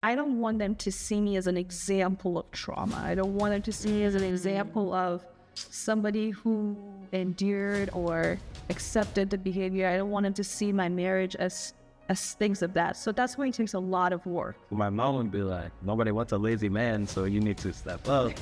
I don't want them to see me as an example of trauma. I don't want them to see me as an example of somebody who endured or accepted the behavior. I don't want them to see my marriage as things of that. So that's why it takes a lot of work. My mom would be like, nobody wants a lazy man, so you need to step up.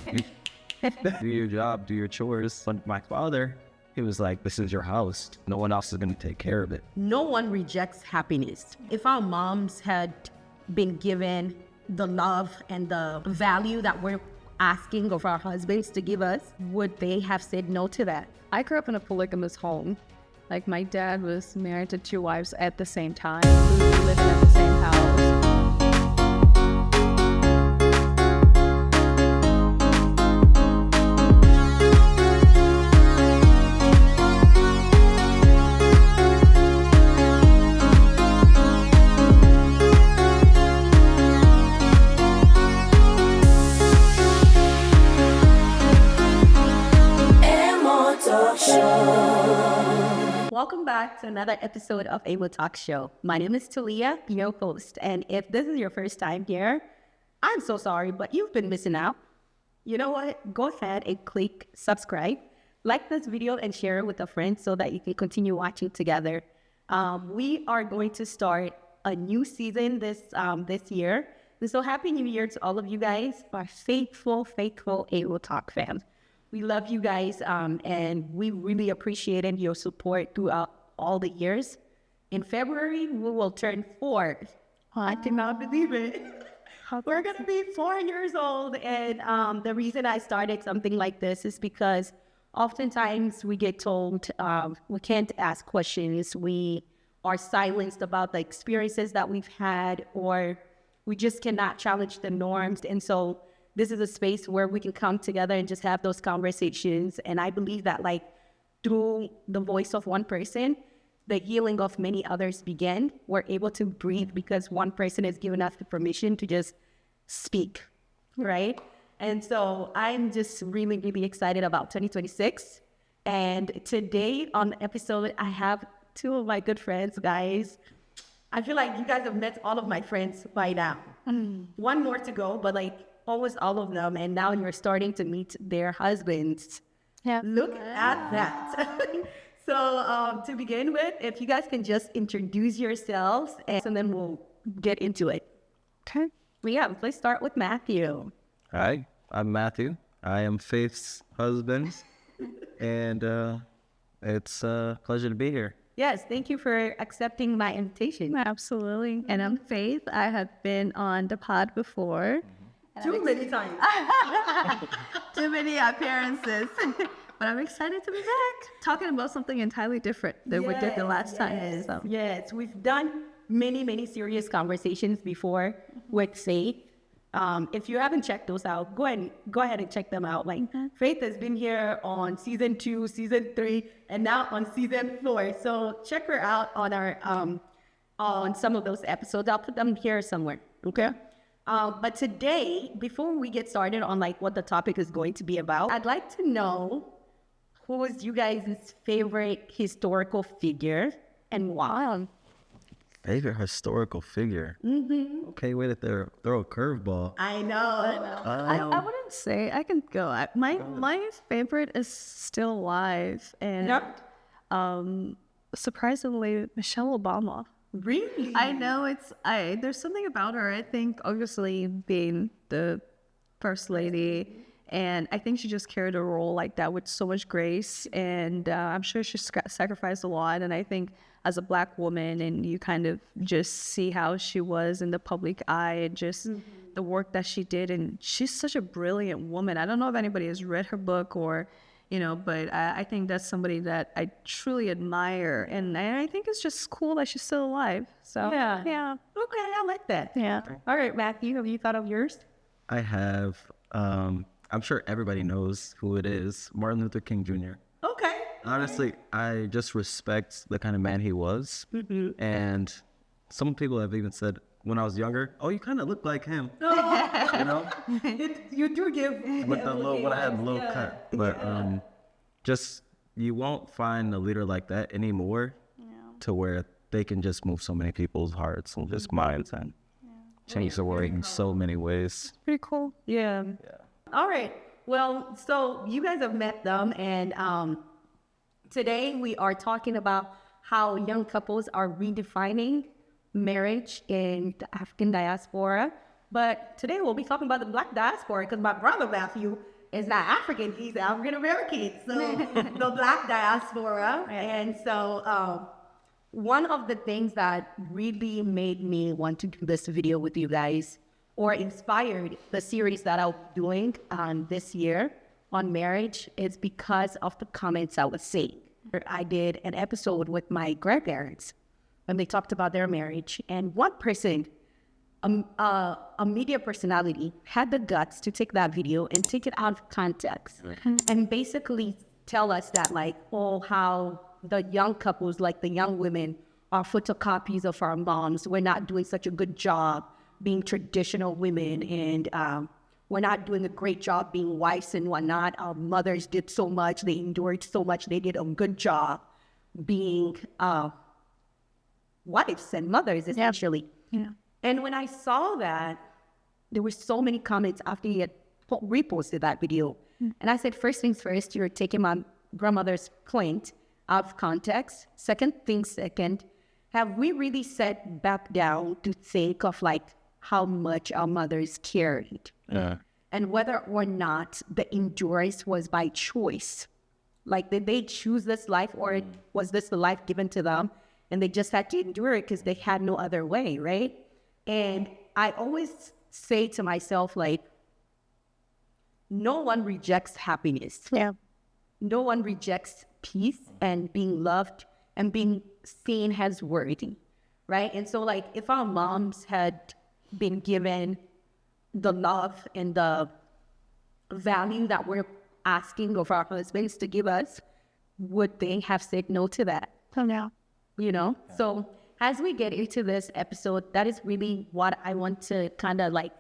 Do your job, do your chores. But my father, he was like, this is your house. No one else is going to take care of it. No one rejects happiness. If our moms had been given the love and the value that we're asking of our husbands to give us, would they have said no to that? I grew up in a polygamous home. Like, my dad was married to 2 wives at the same time. We were living at the same house. Welcome back to another episode of Emo Talk Show. My name is Tulia, your host. And if this is your first time here, I'm so sorry, but you've been missing out. You know what? Go ahead and click subscribe, like this video, and share it with a friend so that you can continue watching together. We are going to start a new season this year. And so happy New Year to all of you guys, our faithful Emo Talk fans. We love you guys, and we really appreciated your support throughout all the years. In February, we will turn 4. I cannot believe it. We're going to be 4 years old. And the reason I started something like this is because oftentimes we get told we can't ask questions. We are silenced about the experiences that we've had, or we just cannot challenge the norms. And so this is a space where we can come together and just have those conversations. And I believe that, like, through the voice of one person, the healing of many others began. We're able to breathe because one person has given us the permission to just speak, right? And so I'm just really, really excited about 2026. And today on the episode, I have 2 of my good friends, guys. I feel like you guys have met all of my friends by now. One more to go, but like, almost all of them, and now you're starting to meet their husbands. Yeah. Look at that. So to begin with, if you guys can just introduce yourselves, and then we'll get into it. Okay. Let's start with Matthew. Hi, I'm Matthew. I am Faith's husband, and it's a pleasure to be here. Yes, thank you for accepting my invitation. Absolutely. And I'm Faith. I have been on the pod before. Too many times. Too many appearances. But I'm excited to be back, talking about something entirely different than we did the last time. So. Yes, we've done many serious conversations before with Faith. If you haven't checked those out, go ahead and check them out. Like, Faith has been here on season 2, season 3, and now on season 4. So check her out on our on some of those episodes. I'll put them here somewhere. Okay. But today, before we get started on like what the topic is going to be about, I'd like to know who is you guys' favorite historical figure and why. Favorite historical figure? Okay, way to throw a curveball. I know. I wouldn't say. I can go. My favorite is still alive, and surprisingly, Michelle Obama. Really? I know there's something about her. I think obviously being the first lady, and I think she just carried a role like that with so much grace, and I'm sure she sacrificed a lot. And I think as a Black woman, and you kind of just see how she was in the public eye, and just the work that she did, and she's such a brilliant woman. I don't know if anybody has read her book or but I think that's somebody that I truly admire, and I think it's just cool that she's still alive. So yeah. Okay, I like that. Yeah. All right, Matthew, have you thought of yours? I have, I'm sure everybody knows who it is, Martin Luther King Jr. Okay. Honestly, I just respect the kind of man he was, and some people have even said, when I was younger, oh, you kind of look like him. You know? You do give. With the low, when I had a low cut. But just, you won't find a leader like that anymore to where they can just move so many people's hearts and just minds. And changed the world in so many ways. Pretty cool. Yeah. All right. Well, so you guys have met them, and today we are talking about how young couples are redefining marriage in the African diaspora. But today we'll be talking about the Black diaspora because my brother Matthew is not African; he's African American. So the Black diaspora, and so one of the things that really made me want to do this video with you guys, or inspired the series that I'll be doing this year on marriage, is because of the comments I was seeing. I did an episode with my grandparents, and they talked about their marriage, and one person, a media personality, had the guts to take that video and take it out of context and basically tell us that, like, oh, how the young couples, like the young women, are photocopies of our moms. We're not doing such a good job being traditional women, and we're not doing a great job being wives and whatnot. Our mothers did so much, they endured so much, they did a good job being wives and mothers, essentially. Yeah. And when I saw that, there were so many comments after he had reposted that video. And I said, first things first, you're taking my grandmother's point out of context. Second, have we really sat back down to think of like how much our mothers carried? And whether or not the endurance was by choice. Like, did they choose this life, or was this the life given to them and they just had to endure it because they had no other way, right? And I always say to myself, like, no one rejects happiness. Yeah. No one rejects peace and being loved and being seen as worthy, right? And so, like, if our moms had been given the love and the value that we're asking of our husbands to give us, would they have said no to that? Oh, no. You know? So as we get into this episode, that is really what I want to kind of like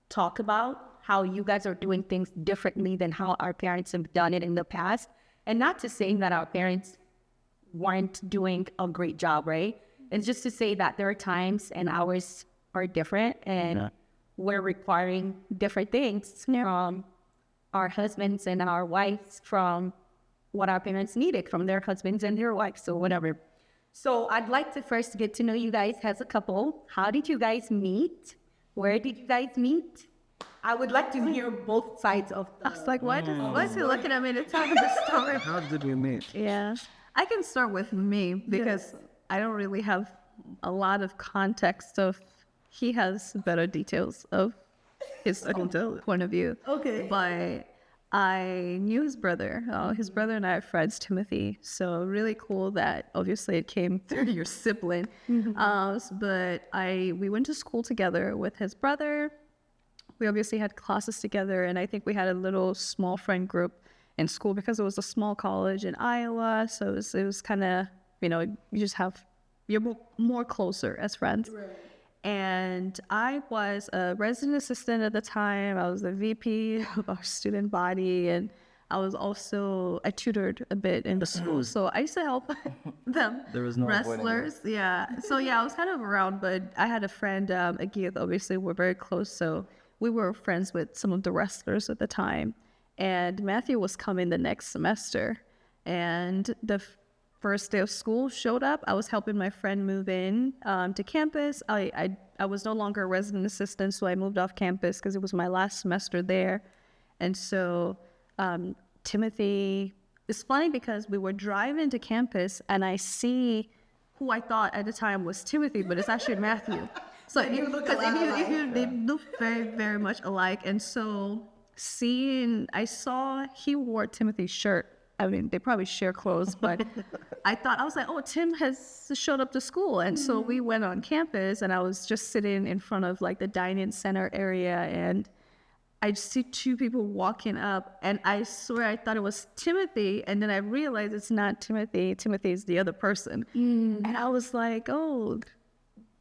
talk about, how you guys are doing things differently than how our parents have done it in the past. And not to say that our parents weren't doing a great job, right? It's just to say that there are times and hours are different, and we're requiring different things from our husbands and our wives, from what our parents needed from their husbands and their wives, so whatever. So I'd like to first get to know you guys as a couple. How did you guys meet? Where did you guys meet? I would like to hear both sides of the... I was like, why is he looking at me to tell me the story? How did we meet? Yeah. I can start with me because I don't really have a lot of context of... He has better details of his point of view. Okay. But I knew his brother. His brother and I are friends, Timothy. So really cool that obviously it came through your sibling. But we went to school together with his brother. We obviously had classes together, and I think we had a little small friend group in school because it was a small college in Iowa. So it was kind of, you're more closer as friends. Right. And I was a resident assistant at the time. I was the VP of our student body, and I tutored a bit in the school. So I used to help them. There was no wrestlers. Yeah. So I was kind of around, but I had a friend, Agith, obviously we're very close. So we were friends with some of the wrestlers at the time. And Matthew was coming the next semester. And the first day of school showed up. I was helping my friend move in to campus. I was no longer a resident assistant, so I moved off campus because it was my last semester there. And so Timothy, it's funny because we were driving to campus and I see who I thought at the time was Timothy, but it's actually Matthew. So they look very, very much alike. And so I saw he wore Timothy's shirt. I mean, they probably share clothes, but I was like, oh, Tim has showed up to school. And so we went on campus, and I was just sitting in front of like the dining center area, and I see two people walking up, and I swear I thought it was Timothy, and then I realized it's not Timothy. Timothy is the other person. And I was like, oh,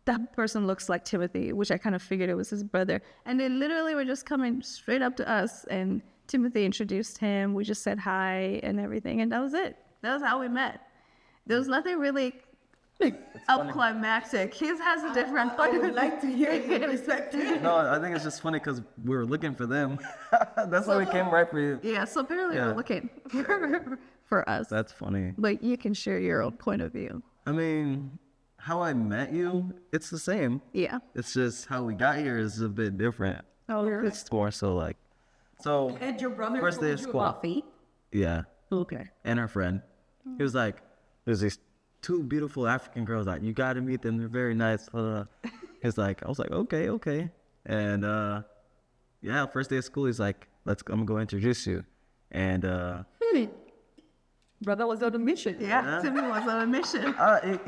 that person looks like Timothy, which I kind of figured it was his brother. And they literally were just coming straight up to us, and Timothy introduced him. We just said hi and everything, and that was it. That was how we met. There was nothing really climactic. His has a different. I would like to hear your perspective. No, I think it's just funny because we were looking for them. That's why we came right for you. Yeah, so apparently Yeah. we're looking for us. That's funny. But you can share your own point of view. I mean, how I met you, it's the same. Yeah. It's just how we got here is a bit different. Oh, It's more so like, so And your brother first day of told you school. about fate? Yeah, Okay. and our friend. He was like, there's these two beautiful African girls. Like, you got to meet them. They're very nice. He's like, I was like, okay. And yeah, first day of school, he's like, I'm gonna go introduce you. And Brother was on a mission. yeah. Timmy was on a mission.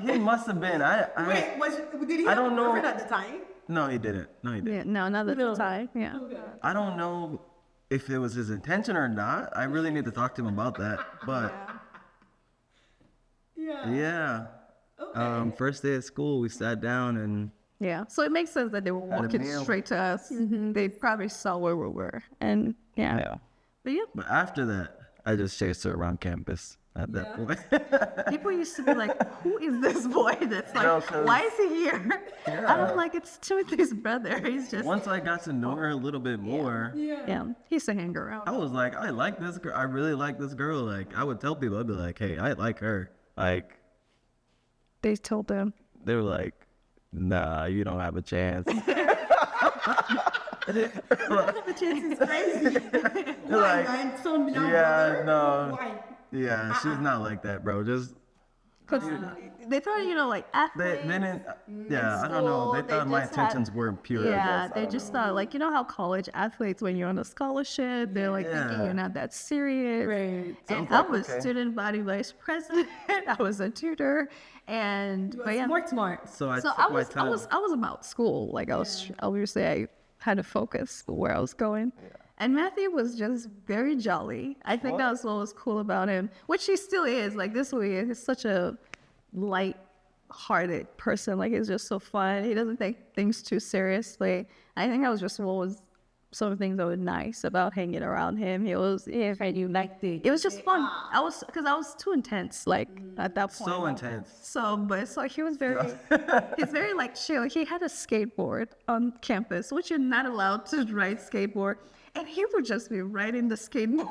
he must have been. Did he I don't know. at the time? No, he didn't. Yeah, no, not at the time. Yeah. I don't know if it was his intention or not. I really need to talk to him about that. But yeah. First day of school, we sat down and Yeah. So it makes sense that they were Had a walking meal. straight to us. They probably saw where we were. And yeah. yeah. But yeah, But after that, I just chased her around campus at that point. people used to be like, who is this boy that's like, No, 'cause- why is he here? Yeah. I'm like, it's Timothy's brother. He's just, Once I got to know her a little bit more, yeah, he used to hang around. I was like, I like this girl. I really like this girl. Like, I would tell people, I'd be like, hey, I like her. Like, They told him. they were like, nah, you don't have a chance. The chance is crazy. They're like, I'm so young, yeah, brother. no. Why? Yeah, she's not like that, bro. Just, Because they thought, like they athletes. didn't, yeah, I don't know. They They thought my just had- intentions weren't pure. I Yeah, guess. they just thought, like, how college athletes, when you're on a scholarship, they're like thinking Yeah. you're not that serious. Right. And So I I'm like, was okay. student body vice president. I was a tutor, and but yeah. Smart. So I So took I my was, time. I was about school. Like I was, obviously, I had to focus where I was going. And Matthew was just very jolly. I think that was what was cool about him, which he still is. Like this way, he's such a light-hearted person. Like he's just so fun. He doesn't take things too seriously. I think that was just what was some of the things that were nice about hanging around him. He was, yeah, And you liked it. it was just fun. Because I was too intense. Like at that point. So intense. So he was very, he's very like chill. He had a skateboard on campus, which you're not allowed to ride skateboard. And he would just be riding the skateboard.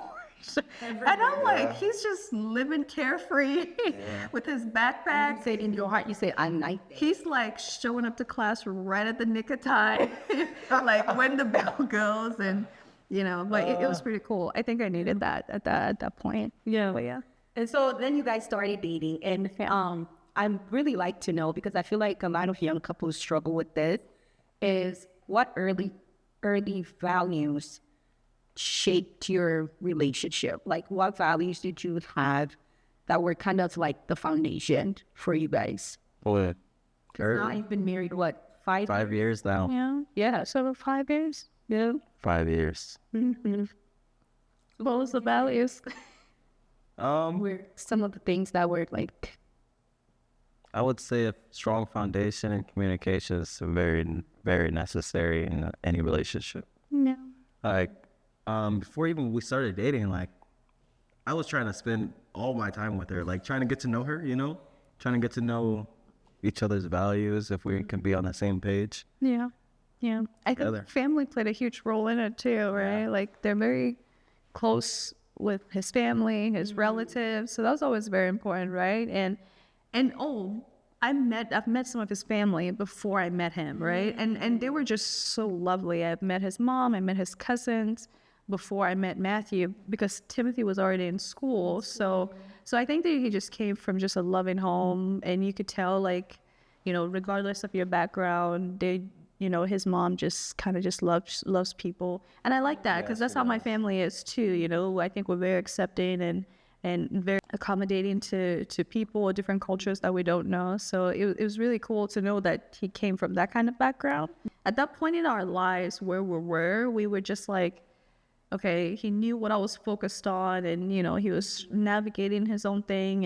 And I'm like, he's just living carefree with his backpack. You said in your heart, you said, I like that. He's like showing up to class right at the nick of time, like when the bell goes, and but it was pretty cool. I think I needed that at that point. Yeah, but yeah. And so then you guys started dating, and I'd really like to know, because I feel like a lot of young couples struggle with this, is what early values shaped your relationship? Like what values did you have that were kind of like the foundation for you guys? Boy, Now you've been married, what, 5 years now. Yeah. So 5 years. Yeah. 5 years. Mm-hmm. What was the values? Were some of the things that were like, I would say a strong foundation and communication is very, very necessary in any relationship. No. Like, before even we started dating, like, I was trying to spend all my time with her, like, trying to get to know her, trying to get to know each other's values, if we can be on the same page. Yeah. I Together. think family played a huge role in it too, right? Like they're very close with his family, his relatives. So that was always very important, right? And I've met some of his family before I met him, right? And they were just so lovely. I've met his mom, I met his cousins before I met Matthew, because Timothy was already in school. So I think that he just came from just a loving home, and you could tell, like, regardless of your background, his mom just kind of just loves people. And I like that, because that's how my family is too. I think we're very accepting and very accommodating to people, different cultures that we don't know. So it was really cool to know that he came from that kind of background. At that point in our lives where we were just like, okay, he knew what I was focused on, and he was navigating his own thing,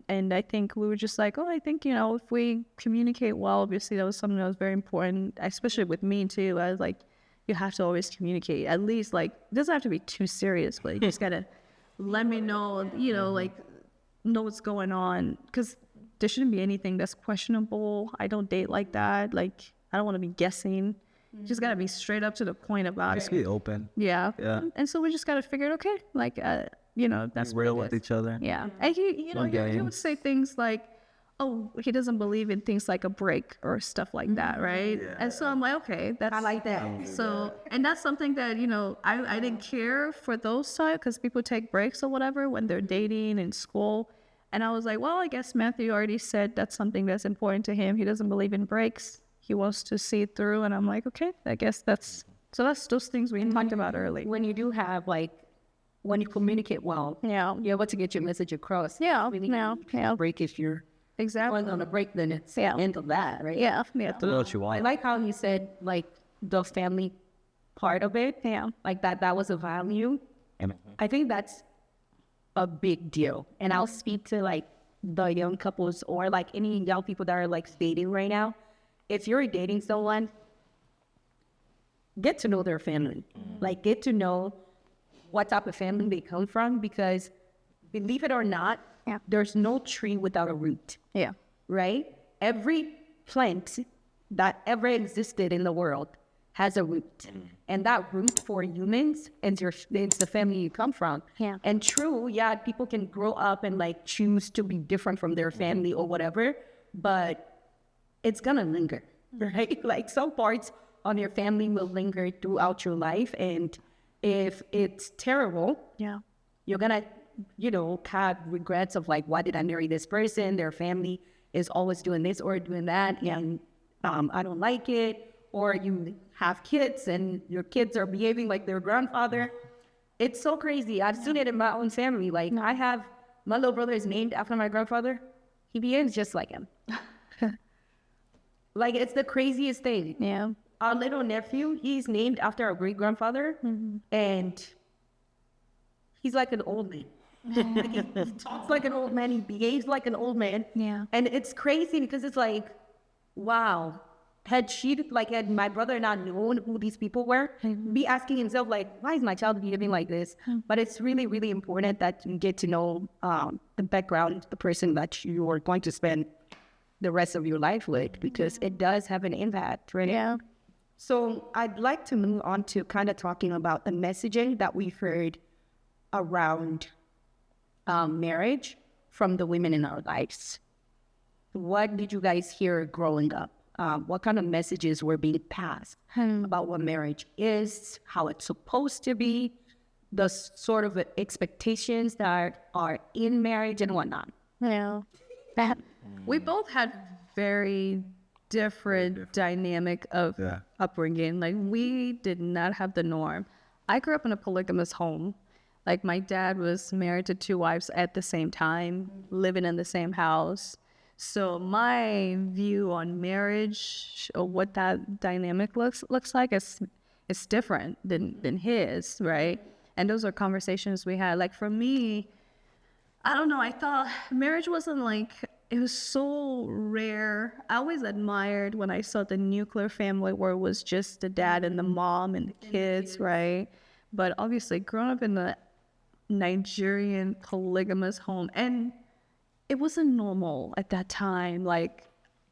and I think we were just like, I think if we communicate well, obviously that was something that was very important, especially with me too. I was like, you have to always communicate, at least, like, it doesn't have to be too serious, but you just gotta let me know, like, know what's going on, because there shouldn't be anything that's questionable. I don't date like that. Like, I don't want to be guessing. You just got to be straight up to the point about Just it. be open. Yeah. Yeah. And so we just got to figure it, okay, like, you know, that's Be real what it with is. each other. Yeah. And he No he game. would say things like, oh, he doesn't believe in things like a break or stuff like that, right? And so I'm like, okay, that's... I like that. So, and that's something that, you know, I didn't care for those type because people take breaks or whatever when they're dating in school. And I was like, well, I guess Matthew already said that's something that's important to him. He doesn't believe in breaks. He wants to see it through. And I'm like, okay, I guess that's those things we talked about early. When you do have, like, when you communicate well, Yeah. you're able to get your message across. Yeah, Really, yeah, yeah. break if you're Exactly. going on a break, then it's Yeah. end of that, right? Yeah. Yeah. Do what you I want. like how you said, like, the family part of it. Yeah. Like that was a value. I think that's a big deal. And I'll speak to, like, the young couples or, like, any young people that are, like, dating right now. If you're dating someone, get to know their family. Like, get to know what type of family they come from, because believe it or not, Yeah. there's no tree without a root, Yeah. right? Every plant that ever existed in the world has a root. And that root for humans is it's the family you come from. Yeah. And true, yeah, people can grow up and, like, choose to be different from their family or whatever, but it's gonna linger, right? Like, some parts on your family will linger throughout your life. And if it's terrible, Yeah. you're gonna, you know, have regrets of, like, why did I marry this person? Their family is always doing this or doing that, and I don't like it. Or you have kids and your kids are behaving like their grandfather. It's so crazy. I've seen it in my own family. Like, I have, my little brother is named after my grandfather. He behaves just like him. Like, it's the craziest thing. Yeah. Our little nephew, he's named after our great grandfather, and he's like an old man. Like, he talks like an old man. He behaves like an old man. Yeah. And it's crazy because it's like, wow. Had my brother not known who these people were, be asking himself, like, why is my child behaving like this? But it's really, really important that you get to know the background, the person that you are going to spend the rest of your life with, because it does have an impact, right? Yeah. So I'd like to move on to kind of talking about the messaging that we've heard around marriage from the women in our lives. What did you guys hear growing up? What kind of messages were being passed about what marriage is, how it's supposed to be, the sort of expectations that are in marriage and whatnot? Yeah. We both had very different dynamic of Yeah. upbringing. Like, we did not have the norm. I grew up in a polygamous home. Like, my dad was married to 2 wives at the same time, living in the same house. So my view on marriage or what that dynamic looks like is different than his, right? And those are conversations we had. Like, for me, I don't know, I thought marriage wasn't like, it was so rare. I always admired when I saw the nuclear family where it was just the dad and the mom and the kids, right? But obviously, growing up in the Nigerian polygamous home, and it wasn't normal at that time. Like,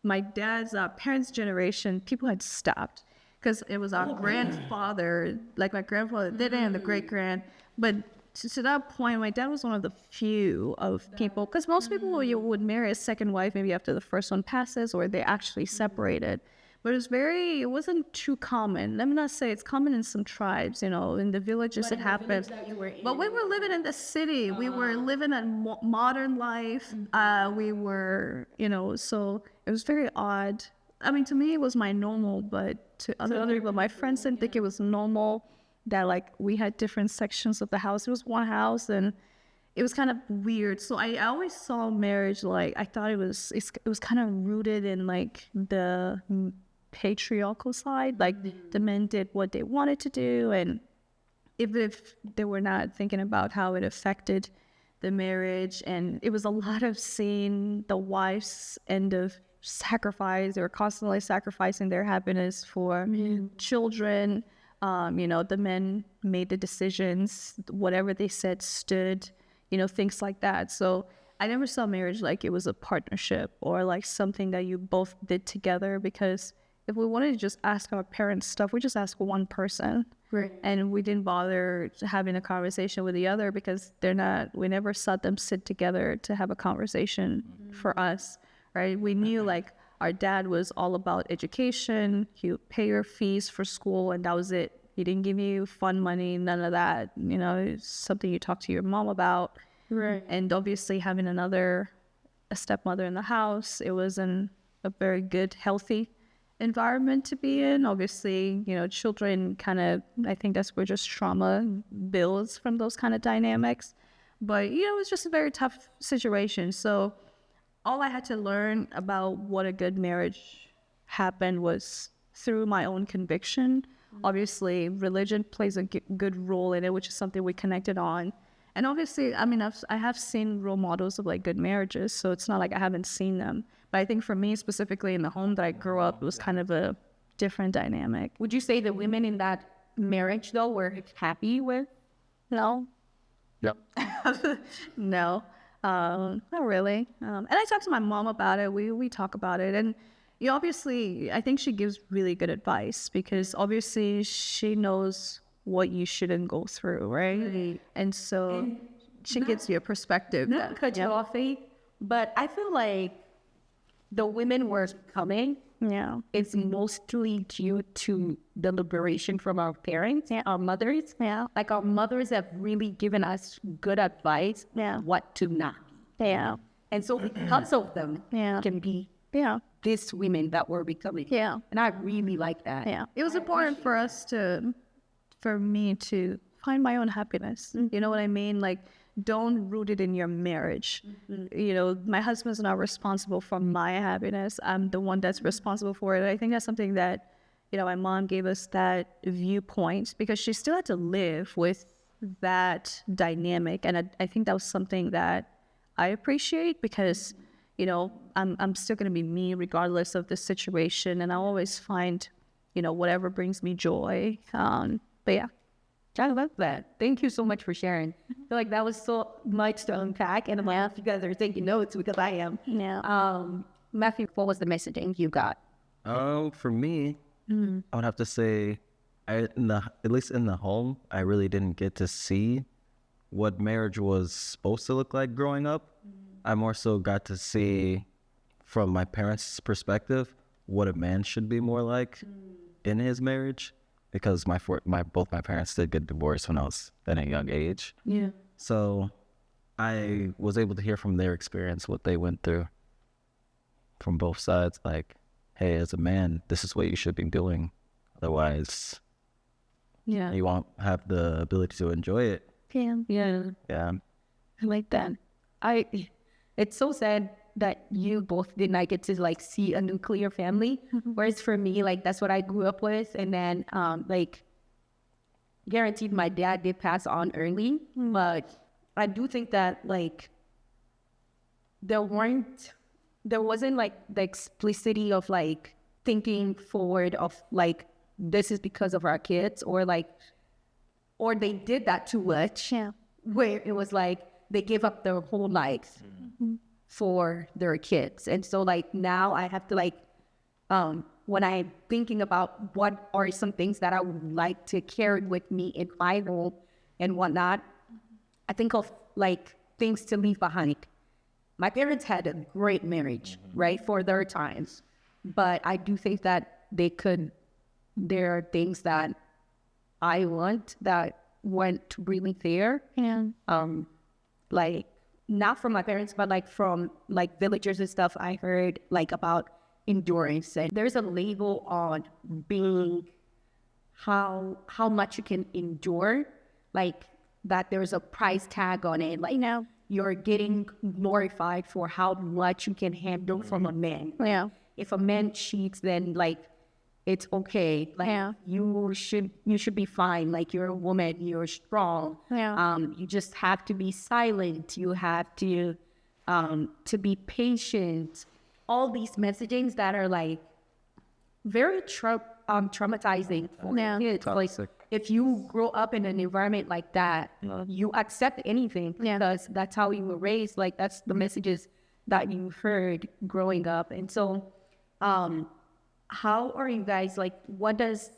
my dad's parents' generation, people had stopped because it was our grandfather, like my grandfather did it and the great-grand. But to that point, my dad was one of the few of people, because most people would marry a second wife maybe after the first one passes or they actually separated. But it wasn't too common. Let me not say it's common in some tribes, you know, in the villages it happened. But we were living in the city. We were living a modern life. We were, you know, so it was very odd. I mean, to me, it was my normal, but to other people, my friends didn't think it was normal that, like, we had different sections of the house. It was one house, and it was kind of weird. So I always saw marriage, like, I thought it was kind of rooted in, like, the patriarchal side. Like, the men did what they wanted to do, and if they were not thinking about how it affected the marriage. And it was a lot of seeing the wives end of sacrifice. They were constantly sacrificing their happiness for children. You know, the men made the decisions, whatever they said stood, you know, things like that. So I never saw marriage like it was a partnership or like something that you both did together, because if we wanted to just ask our parents stuff, we just ask one person. Right. And we didn't bother having a conversation with the other because we never saw them sit together to have a conversation for us, right? We knew like our dad was all about education. He would pay your fees for school and that was it. He didn't give you fun money, none of that. You know, it's something you talk to your mom about. Right. And obviously having a stepmother in the house, it wasn't a very good, healthy environment to be in. Obviously, you know, children kind of, I think that's where just trauma builds from those kind of dynamics. But, you know, it was just a very tough situation. So all I had to learn about what a good marriage happened was through my own conviction. Obviously, religion plays a good role in it, which is something we connected on. And obviously, I mean, I have seen role models of like good marriages, so it's not like I haven't seen them. But I think for me specifically in the home that I grew up, it was kind of a different dynamic. Would you say the women in that marriage though were happy with? No, Yep. no, not really. And I talked to my mom about it. We talk about it, and you know, obviously, I think she gives really good advice because obviously she knows what you shouldn't go through, right? And so she gives you a perspective. Not to cut you off, Faith, but I feel like the women were coming. Yeah. It's mostly due to the liberation from our parents, our mothers. Yeah. Like our mothers have really given us good advice what to not be. Yeah. And so because of them can be these women that we're becoming. Yeah. And I really like that. Yeah. It was important for me to find my own happiness. You know what I mean? Like, don't root it in your marriage. You know, my husband's not responsible for my happiness. I'm the one that's responsible for it. I think that's something that, you know, my mom gave us that viewpoint because she still had to live with that dynamic. And I think that was something that I appreciate because, you know, I'm still going to be me regardless of the situation. And I always find, you know, whatever brings me joy. But yeah. I love that. Thank you so much for sharing. I feel like that was so much to unpack. And I'm glad you guys are taking notes because I am. Yeah. Matthew, what was the messaging you got? For me, I would have to say, at least in the home, I really didn't get to see what marriage was supposed to look like growing up. I more so got to see from my parents' perspective what a man should be more like in his marriage. Because both my parents did get divorced when I was at a young age. Yeah. So I was able to hear from their experience what they went through from both sides. Like, hey, as a man, this is what you should be doing. Otherwise, you won't have the ability to enjoy it. Yeah. Yeah. I like that. It's so sad that you both did not get to like see a nuclear family. Whereas for me, like that's what I grew up with. And then like guaranteed my dad did pass on early. But I do think that like there wasn't like the explicitity of like thinking forward of like this is because of our kids or they did that too much. Yeah. Where it was like they gave up their whole lives for their kids. And so like now I have to like when I'm thinking about what are some things that I would like to carry with me in my home and whatnot, I think of like things to leave behind. My parents had a great marriage, right, for their times. But I do think that there are things that I want that weren't really there. And Like not from my parents, but like from like villagers and stuff I heard like about endurance. And there's a label on being how much you can endure, like that there's a price tag on it. Like, you know, you're getting glorified for how much you can handle from a man. yeah. If a man cheats, then like it's okay. Like you should be fine. Like you're a woman, you're strong. Yeah. You just have to be silent. You have to be patient. All these messagings that are like very traumatizing for kids. Toxic. if you grow up in an environment like that, you accept anything because that's how you were raised. Like that's the messages that you heard growing up. And so, how are you guys, like, what does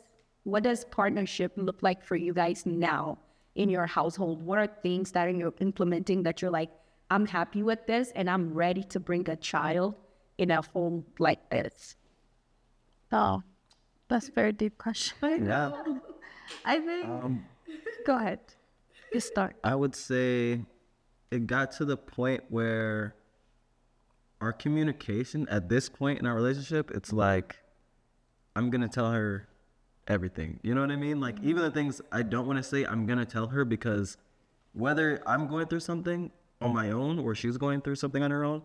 partnership look like for you guys now in your household? What are things that you're implementing that you're like, I'm happy with this and I'm ready to bring a child in a home like this? Oh, that's a very deep question. Yeah. I think, go ahead. You start. I would say it got to the point where our communication at this point in our relationship, it's like, I'm going to tell her everything. You know what I mean? Like, even the things I don't want to say, I'm going to tell her, because whether I'm going through something on my own or she's going through something on her own,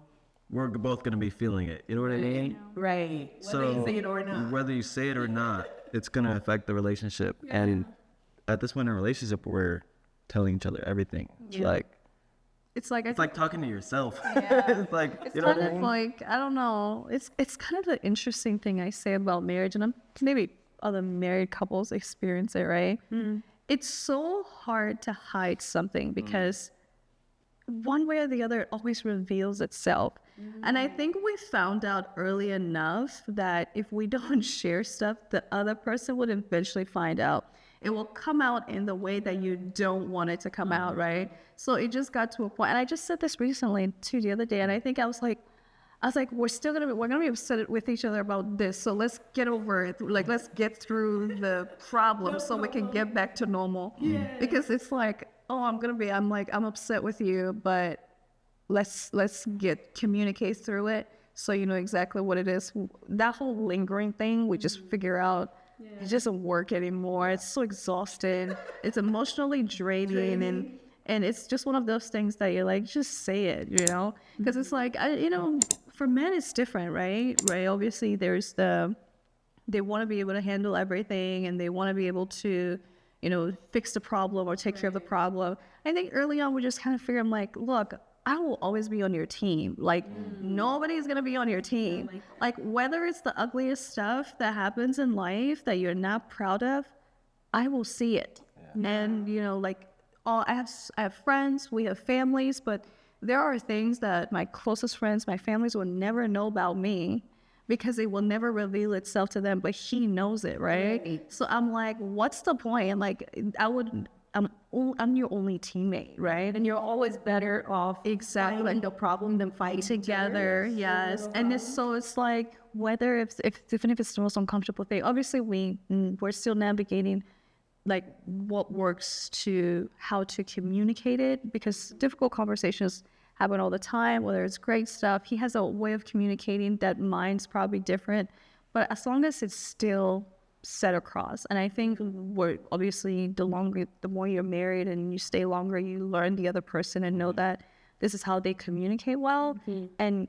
we're both going to be feeling it. You know what I mean? Right. So Whether you say it or not. whether you say it or not, it's going to affect the relationship. And at this point in our relationship, we're telling each other everything. It's like, It's like talking to yourself. It's like, it's you know what kind I of mean? like, I don't know. It's kind of the interesting thing I say about marriage, and maybe other married couples experience it, right? It's so hard to hide something because one way or the other, it always reveals itself. And I think we found out early enough that if we don't share stuff, the other person would eventually find out. It will come out in the way that you don't want it to come out, right? So it just got to a point, and I just said this recently too the other day, and I think I was like, we're gonna be upset with each other about this, so let's get over it. Like, let's get through the problem so we can get back to normal. Because it's like, oh, I'm upset with you, but let's communicate through it so you know exactly what it is. That whole lingering thing, we just figure out. It doesn't work anymore. It's so exhausting. It's emotionally draining. And it's just one of those things that you're like, just say it, you know? Because it's like, for men, it's different, right? Right? Obviously, they want to be able to handle everything, and they want to be able to, fix the problem or take care of the problem. I think early on, we just kind of figured, I'm like, look, I will always be on your team. Like, nobody's going to be on your team. Like, whether it's the ugliest stuff that happens in life that you're not proud of, I will see it. And, I have friends, we have families, but there are things that my closest friends, my families will never know about me because it will never reveal itself to them, but he knows it, right? So I'm like, what's the point? And like, I'm your only teammate, right? And you're always better off Exactly. the problem than fighting Together, yes. And it's like, whether even if it's the most uncomfortable thing, obviously we're still navigating like what works to how to communicate it, because difficult conversations happen all the time, whether it's great stuff. He has a way of communicating that mine's probably different, but as long as it's still set across. And I think we're obviously the more you're married and you stay longer, you learn the other person and know that this is how they communicate well. And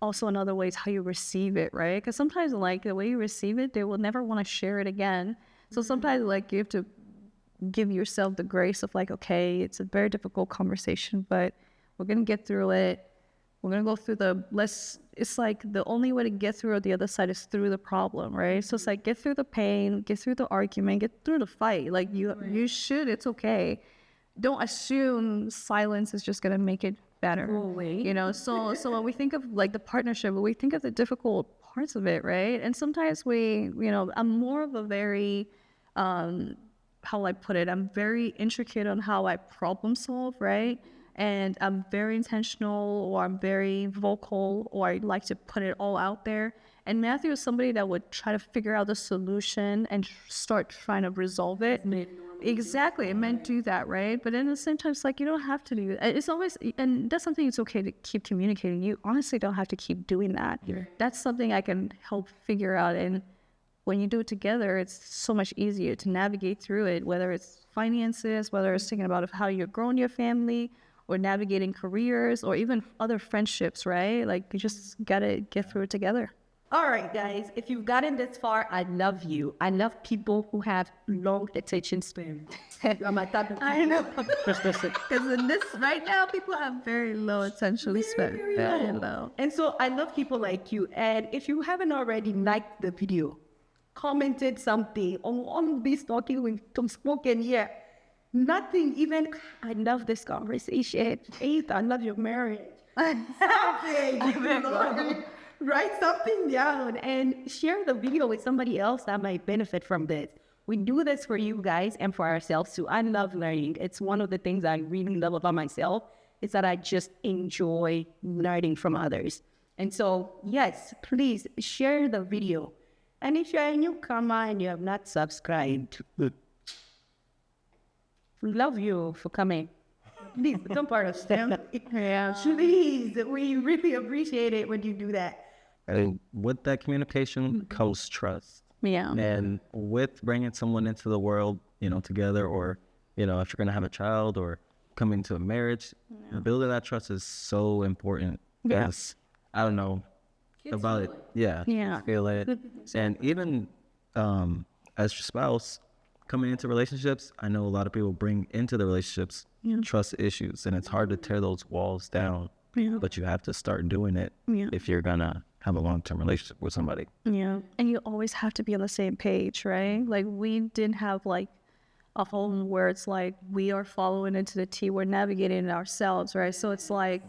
also another way is how you receive it, right? Because sometimes like the way you receive it, they will never want to share it again. So sometimes like you have to give yourself the grace of like, okay, it's a very difficult conversation, but we're going to get through it. We're going to go through it's like the only way to get through the other side is through the problem, right? So it's like, get through the pain, get through the argument, get through the fight. Like you should, it's okay. Don't assume silence is just going to make it better. So when we think of like the partnership, we think of the difficult parts of it, right? And sometimes I'm more of a very, how will I put it? I'm very intricate on how I problem solve, right? And I'm very intentional, or I'm very vocal, or I like to put it all out there. And Matthew is somebody that would try to figure out the solution and start trying to resolve it. Exactly. It meant do that, right? But then at the same time, it's like, you don't have to do that. It's always, and that's something it's okay to keep communicating. You honestly don't have to keep doing that. That's something I can help figure out. And when you do it together, it's so much easier to navigate through it, whether it's finances, whether it's thinking about how you're growing your family, or navigating careers, or even other friendships, right? Like, you just gotta get through it together. All right, guys, if you've gotten this far, I love you. I love people who have long attention span. I know. Because in this, right now, people have very low attention span. Very low. And so I love people like you. And if you haven't already liked the video, commented something on this talking with some spoken here. Nothing even, I love this conversation. Faith, I love your marriage. Something. Write something down and share the video with somebody else that might benefit from this. We do this for you guys and for ourselves too. I love learning. It's one of the things I really love about myself is that I just enjoy learning from others. And so, yes, please share the video. And if you're a newcomer and you have not subscribed, we love you for coming. Please become part of STEM. Yeah. Please, we really appreciate it when you do that. And with that communication comes trust. Yeah. And with bringing someone into the world, together, or, if you're going to have a child or come into a marriage, building that trust is so important. Yeah. Yes. I don't know about it. Yeah. Yeah. Feel it. And even as your spouse, coming into relationships, I know a lot of people bring into the relationships trust issues, and it's hard to tear those walls down. Yeah. But you have to start doing it if you're going to have a long-term relationship with somebody. Yeah. And you always have to be on the same page, right? Like we didn't have like a home where it's like we are following into the T, we're navigating it ourselves, right? So it's like,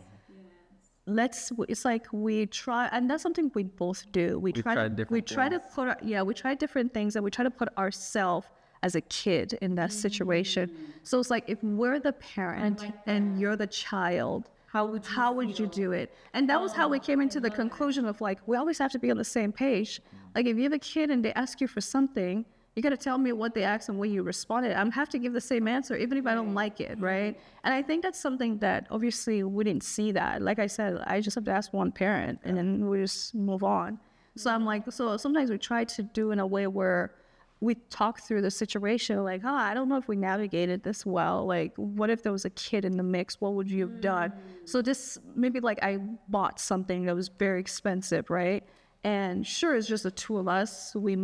it's like we try, and that's something we both do. We try different things, and we try to put ourselves as a kid in that situation. So it's like if we're the parent and you're the child, how would you do it? And that was how we came into the conclusion of like, we always have to be on the same page. Like if you have a kid and they ask you for something, you got to tell me what they asked and what you responded. I have to give the same answer, even if I don't like it, right? And I think that's something that obviously we didn't see that. Like I said, I just have to ask one parent and then we just move on. So I'm like, so sometimes we try to do in a way where we talk through the situation, like, I don't know if we navigated this well. Like, what if there was a kid in the mix? What would you have done? So this, maybe like I bought something that was very expensive, right? And sure, it's just the two of us. We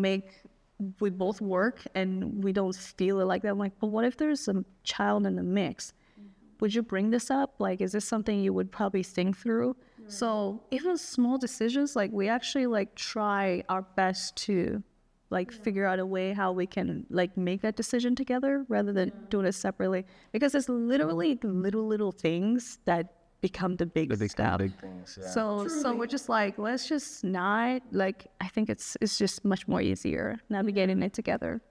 both work and we don't feel it like that. I'm like, but what if there's a child in the mix? Would you bring this up? Like, is this something you would probably think through? So even small decisions, like we actually like try our best to like figure out a way how we can like make that decision together rather than doing it separately, because it's literally the little things that become the big stuff. Big things. Yeah. So we're just like, let's just not like, I think it's just much more easier navigating it together.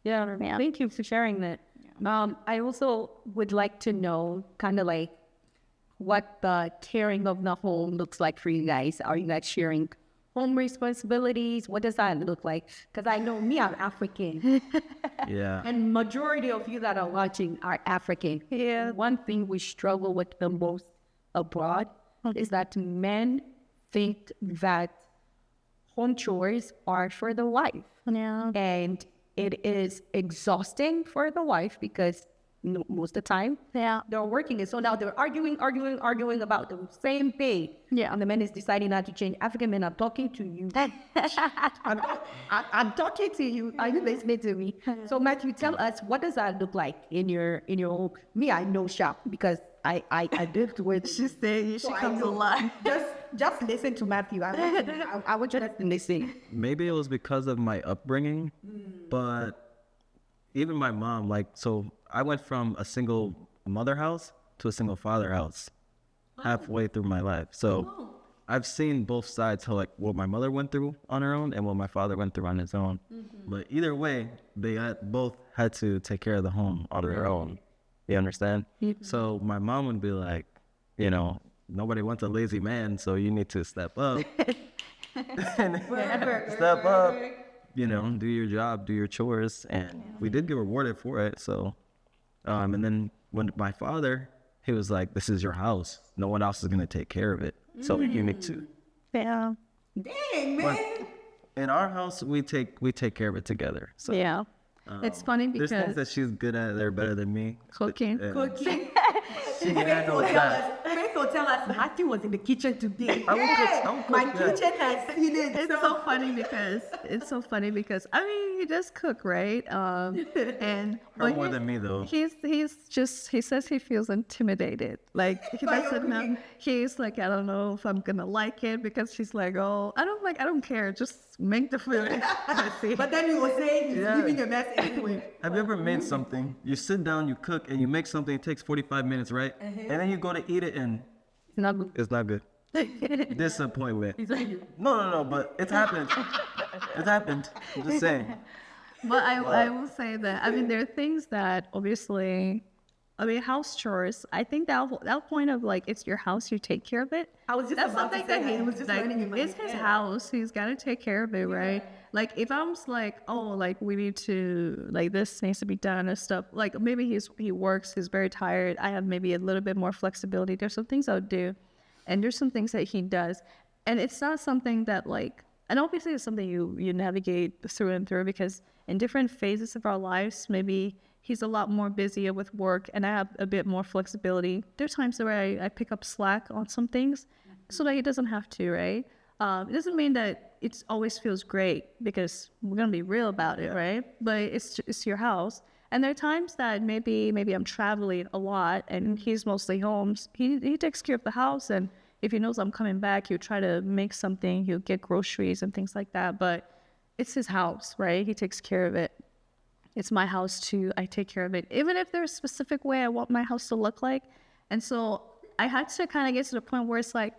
Yeah. Thank you for sharing that. I also would like to know kind of like what the caring of the home looks like for you guys. Are you guys sharing home responsibilities? What does that look like? Because I know me, I'm African. Yeah. And majority of you that are watching are African. Yeah. One thing we struggle with the most abroad is that men think that home chores are for the wife. Yeah. And it is exhausting for the wife because most of the time they're working. And so now they're arguing about the same thing. Yeah. And the man is deciding not to change. African men, I'm talking to you. I'm talking to you. Are you listening to me? So Matthew, tell us, what does that look like in your home? Me, I know shop because I lived with. She's there. She comes a lot. Just listen to Matthew. I want you to listen. Maybe it was because of my upbringing, but even my mom, like, so I went from a single mother house to a single father house halfway through my life. So I've seen both sides, how like what my mother went through on her own and what my father went through on his own. But either way, they both had to take care of the home on their own. You understand? So my mom would be like, nobody wants a lazy man, so you need to step up. Step up. Do your job, do your chores, and we did get rewarded for it. So, and then when my father, he was like, "This is your house. No one else is gonna take care of it. So you need to." Yeah. Dang, man. But in our house, we take care of it together. So Yeah. It's funny there's things because that she's good at. They're better than me. cooking. Cooking. She handles that. Faith will tell us Matthew was in the kitchen today. I won't cook, My yeah. kitchen has seen it. It's so funny because I mean he does cook, right? And Her more than me though. He says he feels intimidated. Like he doesn't know. He's like, I don't know if I'm gonna like it because she's like, oh, I don't care. Just make the food. But then you were saying he's leaving a mess anyway. Have you ever made something? You sit down, you cook, and you make something. It takes 45 minutes, right? And then you go to eat it, and It's not good. it's not good. Disappointment. He's like, No, but it's happened. It happened. I'm just saying. But I will say that, I mean, there are things that obviously, I mean, house chores, I think that point of like, it's your house, you take care of it. I was just That's about to something say that that. It was just like, running in my it's his head. house. He's got to take care of it, right? Like, if I'm just like, oh, like, we need to, like, this needs to be done and stuff. Like, maybe he works, he's very tired. I have maybe a little bit more flexibility. There's some things I would do. And there's some things that he does. And it's not something that like, and obviously it's something you navigate through and through because in different phases of our lives, maybe he's a lot more busier with work and I have a bit more flexibility. There's times where I pick up slack on some things so that he doesn't have to, right? It doesn't mean that it always feels great because we're going to be real about it, right? But it's your house. And there are times that maybe I'm traveling a lot and he's mostly home. He takes care of the house, and if he knows I'm coming back, he'll try to make something. He'll get groceries and things like that. But it's his house, right? He takes care of it. It's my house too. I take care of it, even if there's a specific way I want my house to look like. And so I had to kind of get to the point where it's like,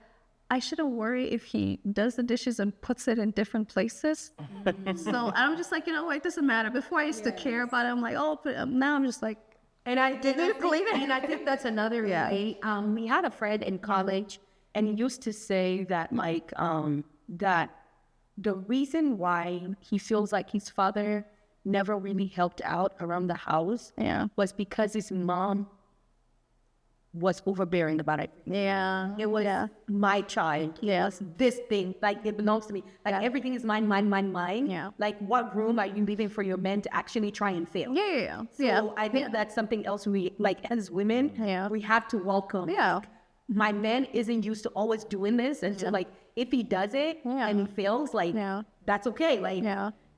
I shouldn't worry if he does the dishes and puts it in different places. So I'm just like, you know what, it doesn't matter. Before I used to care about it, I'm like, oh, but now I'm just like, and I think that's another way. We had a friend in college, and he used to say that like that the reason why he feels like his father never really helped out around the house was because his mom was overbearing about it. yeah, It was my child. Yes, this thing, like it belongs to me. Like everything is mine. Yeah. Like what room are you leaving for your men to actually try and fail? yeah. So I think that's something else we like as women. We have to welcome. Yeah. My man isn't used to always doing this, and so like if he does it and he fails, like that's okay. Like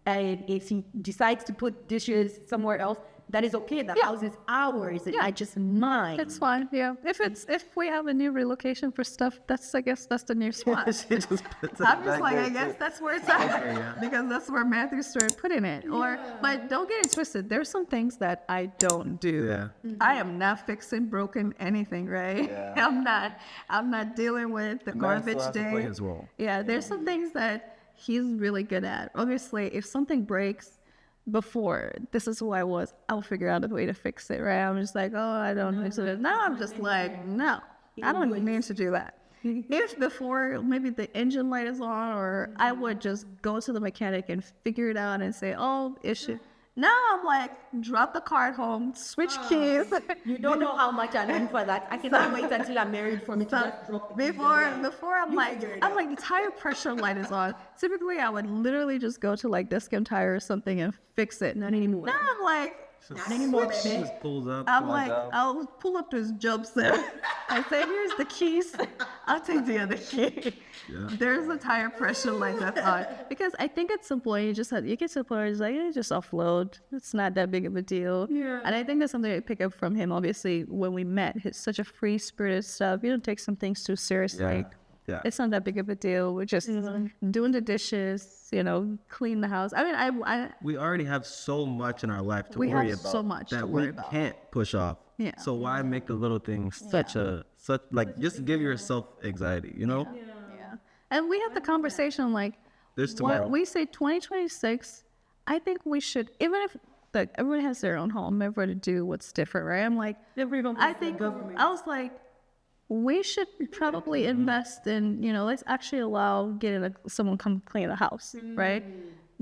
and if he decides to put dishes somewhere else, that is okay. The house is ours, and I just mine. It's fine. Yeah. If we have a new relocation for stuff, I guess that's the new spot. She just puts it I'm just back like, there, I guess too. that's where it's at. Okay, yeah. Because that's where Matthew started putting it. But don't get it twisted. There's some things that I don't do. Yeah. I am not fixing broken anything, right? Yeah. I'm not dealing with the garbage still has to play day. his role. Yeah, there's some things that he's really good at. Obviously, if something breaks before, this is who I was, I'll figure out a way to fix it, right? I'm just like, oh, I don't need to do it. Now I'm just like, no, I don't need to do that. If before maybe the engine light is on, or I would just go to the mechanic and figure it out and say, oh, issue. Now I'm like, drop the car at home, switch keys. You don't know how much I learned for that. I cannot wait until I'm married for me to just drop the keys. Before I'm like, the tire pressure light is on. Typically, I would literally just go to like Discount Tire or something and fix it. Not anymore. Now I'm like, Not anymore, She baby. just pulls up. I'm pulls like, out. I'll pull up this job set. I say, here's the keys. I'll take the other key. Yeah. There's a tire pressure light that's on. Because I think at some point you get to a point where it's like, just offload. It's not that big of a deal. Yeah. And I think that's something I pick up from him. Obviously, when we met, he's such a free spirited stuff. You don't take some things too seriously. Yeah. It's not that big of a deal. We're just doing the dishes, clean the house. I mean, We already have so much in our life to We worry have about so much that to we worry about. can't push off. Yeah. So why make the little things such just give yourself anxiety, yeah. And we have the conversation like, There's tomorrow. what we say 2026, I think we should, even if everyone has their own home, everyone to do what's different, right? I'm like, I was like, we should probably invest in, let's actually allow getting someone come clean the house, right?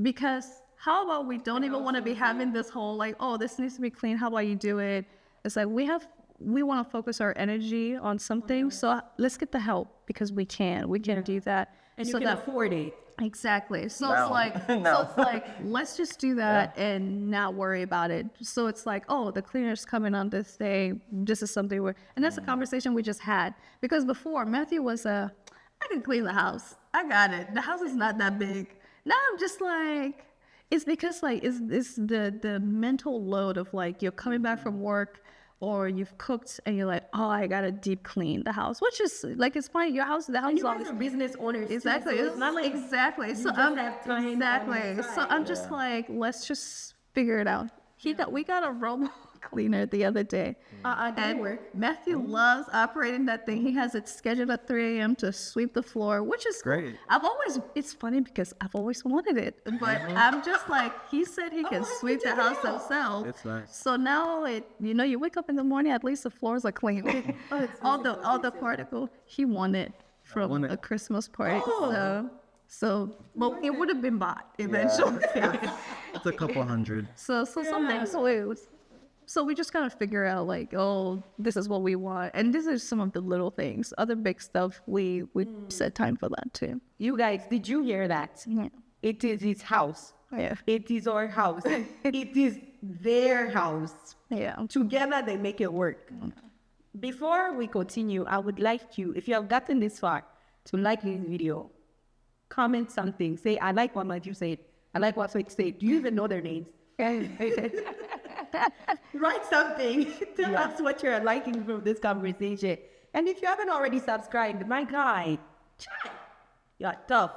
Because how about we don't even want to be having this whole like, oh, this needs to be clean. How about you do it? It's like we want to focus our energy on something. So let's get the help because we can do that. And you so can that afford it. Exactly. So No. it's like, let's just do that and not worry about it. So it's like, oh, the cleaner's coming on this day. This is something and that's a conversation we just had. Because before, Matthew was I can clean the house. I got it. The house is not that big. Now I'm just like, It's because like it's the mental load of like you're coming back from work or you've cooked and you're like, oh, I gotta deep clean the house, which is like it's fine. Your house, the house And is you guys always are business owners. exactly. Too, so it's not like exactly. So just have time on exactly. your So side. I'm just like, let's just figure it out. We got a robot cleaner the other day. didn't And work. Matthew loves operating that thing. He has it scheduled at 3 a.m. to sweep the floor, which is Great. it's funny because I've always wanted it. But I'm just like, he said he can sweep the house himself. It's nice. So now you wake up in the morning, at least the floors are clean. all the particle. He won it from won it. a Christmas party. So well, it would have been bought eventually. It's a couple hundred. So sometimes so we just kind of figure out like, oh, this is what we want, and these are some of the little things. Other big stuff we set time for that too. You guys, did you hear that? Yeah. It is his house. Yeah. It is our house. It is their house. Yeah. Together they make it work. Before we continue, I would like you, if you have gotten this far, to like this video, comment something, say, I like what Matthew said, I like what Faith said. Do you even know their names? Write something. Tell us what you're liking from this conversation. And if you haven't already subscribed, my guy, you're tough.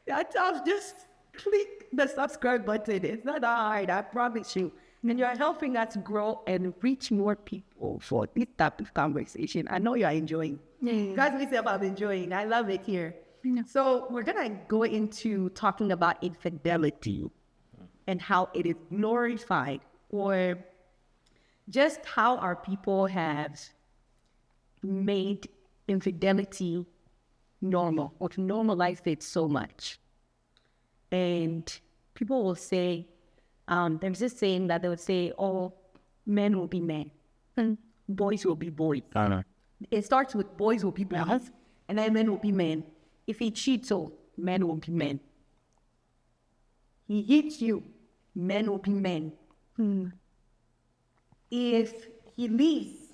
You're tough. Just click the subscribe button. It's not hard, I promise you. And you're helping us grow and reach more people for this type of conversation. I know you're enjoying. Guys, myself, I'm enjoying. I love it here. Yeah. So we're going to go into talking about infidelity and how it is glorified, or just how our people have made infidelity normal or to normalize it so much. And people will say, there's this saying that they would say, oh, men will be men, boys will be boys. I know. It starts with boys will be boys, and then men will be men. If he cheats, so men will be men. He hits you, men will be men. If he leaves